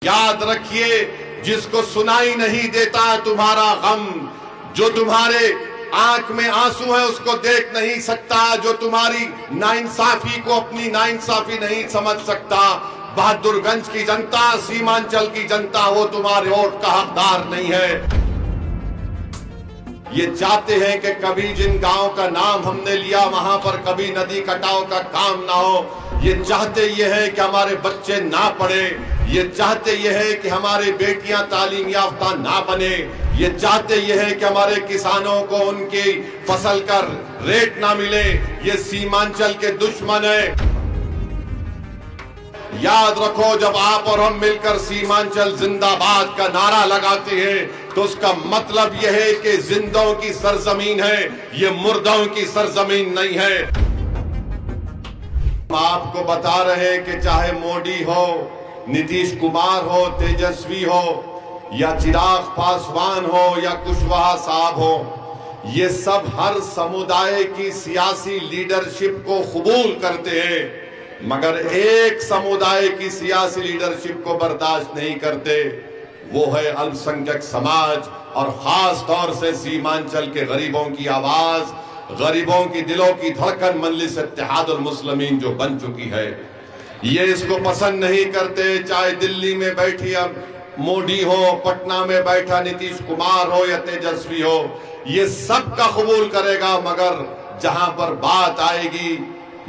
याद रखिए, जिसको सुनाई नहीं देता तुम्हारा गम, जो तुम्हारे आंख में आंसू है उसको देख नहीं सकता, जो तुम्हारी नाइंसाफी को अपनी नाइंसाफी नहीं समझ सकता, बहादुरगंज की जनता, सीमांचल की जनता, वो तुम्हारे वोट का हकदार नहीं है। ये चाहते हैं कि कभी जिन गांव का नाम हमने लिया वहां पर कभी नदी कटाव का काम ना हो। ये चाहते ये है कि हमारे बच्चे ना पढ़े, ये चाहते ये है कि हमारी बेटियां तालीम याफ्ता ना बने, ये चाहते ये है कि हमारे किसानों को उनकी फसल का रेट ना मिले। ये सीमांचल के दुश्मन है। याद रखो, जब आप और हम मिलकर सीमांचल जिंदाबाद का नारा लगाते हैं तो उसका मतलब यह है कि जिंदों की सरजमीन है, ये मुर्दों की सरजमीन नहीं है। हम आपको बता रहे हैं कि चाहे मोदी हो, नीतीश कुमार हो, तेजस्वी हो, या चिराग पासवान हो, या कुशवाहा साहब हो, ये सब हर समुदाय की सियासी लीडरशिप को कबूल करते हैं, मगर एक समुदाय की सियासी लीडरशिप को बर्दाश्त नहीं करते। वो है अल्पसंख्यक समाज, और खास तौर से सीमांचल के गरीबों की आवाज, गरीबों की दिलों की धड़कन मजलिस इत्तेहादुल मुस्लिमीन जो बन चुकी है। ये इसको पसंद नहीं करते, चाहे दिल्ली में बैठी अब मोदी हो, पटना में बैठा नीतीश कुमार हो या तेजस्वी हो, ये सब का कबूल करेगा, मगर जहां पर बात आएगी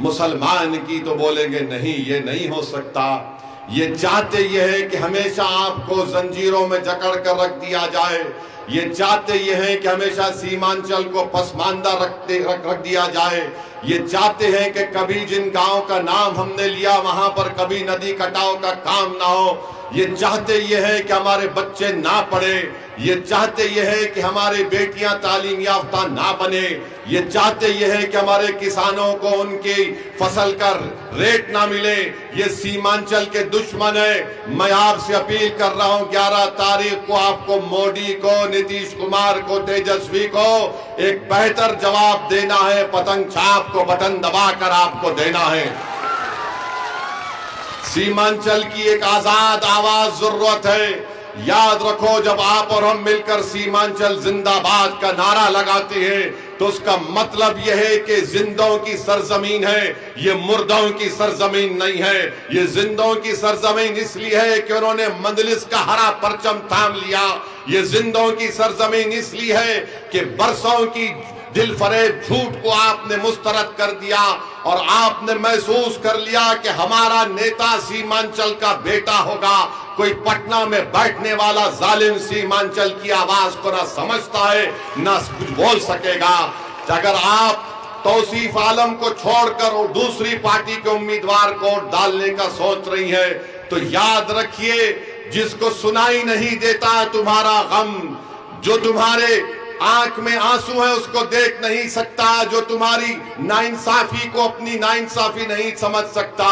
मुसलमान की तो बोलेंगे नहीं, ये नहीं हो सकता। ये चाहते ये है कि हमेशा आपको जंजीरों में जकड़ कर रख दिया जाए, ये चाहते ये है कि हमेशा सीमांचल को पसमानदा रख दिया जाए, ये चाहते हैं कि कभी जिन गांव का नाम हमने लिया वहां पर कभी नदी कटाव का काम ना हो। ये चाहते ये है कि हमारे बच्चे ना पढ़े, ये चाहते ये है कि हमारी बेटियां तालीम याफ्ता ना बने, ये चाहते ये है कि हमारे किसानों को उनकी फसल का रेट ना मिले। ये सीमांचल के दुश्मन है। मैं आपसे अपील कर रहा हूं, 11 तारीख को आपको मोदी को, नीतीश कुमार को, तेजस्वी को एक बेहतर जवाब देना है। पतंग छाप को बटन दबाकर आपको देना है। सीमांचल की एक आजाद आवाज जरूरत है। याद रखो, जब आप और हम मिलकर सीमांचल जिंदाबाद का नारा लगाते हैं तो उसका मतलब यह है कि जिंदों की सरजमीन है, ये मुर्दों की सरजमीन नहीं है। ये जिंदों की सरजमीन इसलिए है कि उन्होंने मजलिस का हरा परचम थाम लिया। ये जिंदों की सरजमीन इसलिए है कि बरसों की दिल फरेब झूठ को आपने मुस्तरद कर दिया और आपने महसूस कर लिया कि हमारा नेता सीमांचल का बेटा होगा। कोई पटना में बैठने वाला जालिम सीमांचल की आवाज को ना समझता है ना कुछ बोल सकेगा। अगर आप तौसीफ आलम को छोड़कर और दूसरी पार्टी के उम्मीदवार को डालने का सोच रही है तो याद रखिए, जिसको सुनाई नहीं देता तुम्हारा गम, जो तुम्हारे आंख में आंसू है उसको देख नहीं सकता, जो तुम्हारी नाइंसाफी को अपनी नाइंसाफी नहीं समझ सकता,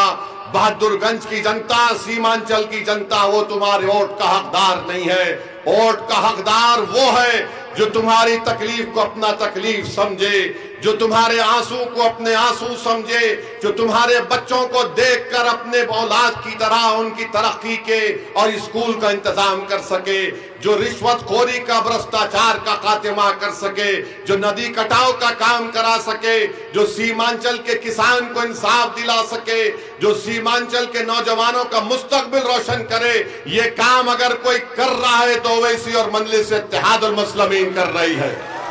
बहादुरगंज की जनता, सीमांचल की जनता, वो तुम्हारे वोट का हकदार नहीं है। वोट का हकदार वो है जो तुम्हारी तकलीफ को अपना तकलीफ समझे, जो तुम्हारे आंसू को अपने आंसू समझे, जो तुम्हारे बच्चों को देखकर अपने औलाद की तरह उनकी तरक्की के और स्कूल का इंतजाम कर सके, जो रिश्वतखोरी का, भ्रष्टाचार का खात्मा कर सके, जो नदी कटाव का काम करा सके, जो सीमांचल के किसान को इंसाफ दिला सके, जो सीमांचल के नौजवानों का मुस्तकबिल रोशन करे। ये काम अगर कोई कर रहा है तो ओवैसी और मजलिस इत्तेहादुल मुस्लिमीन कर रही है।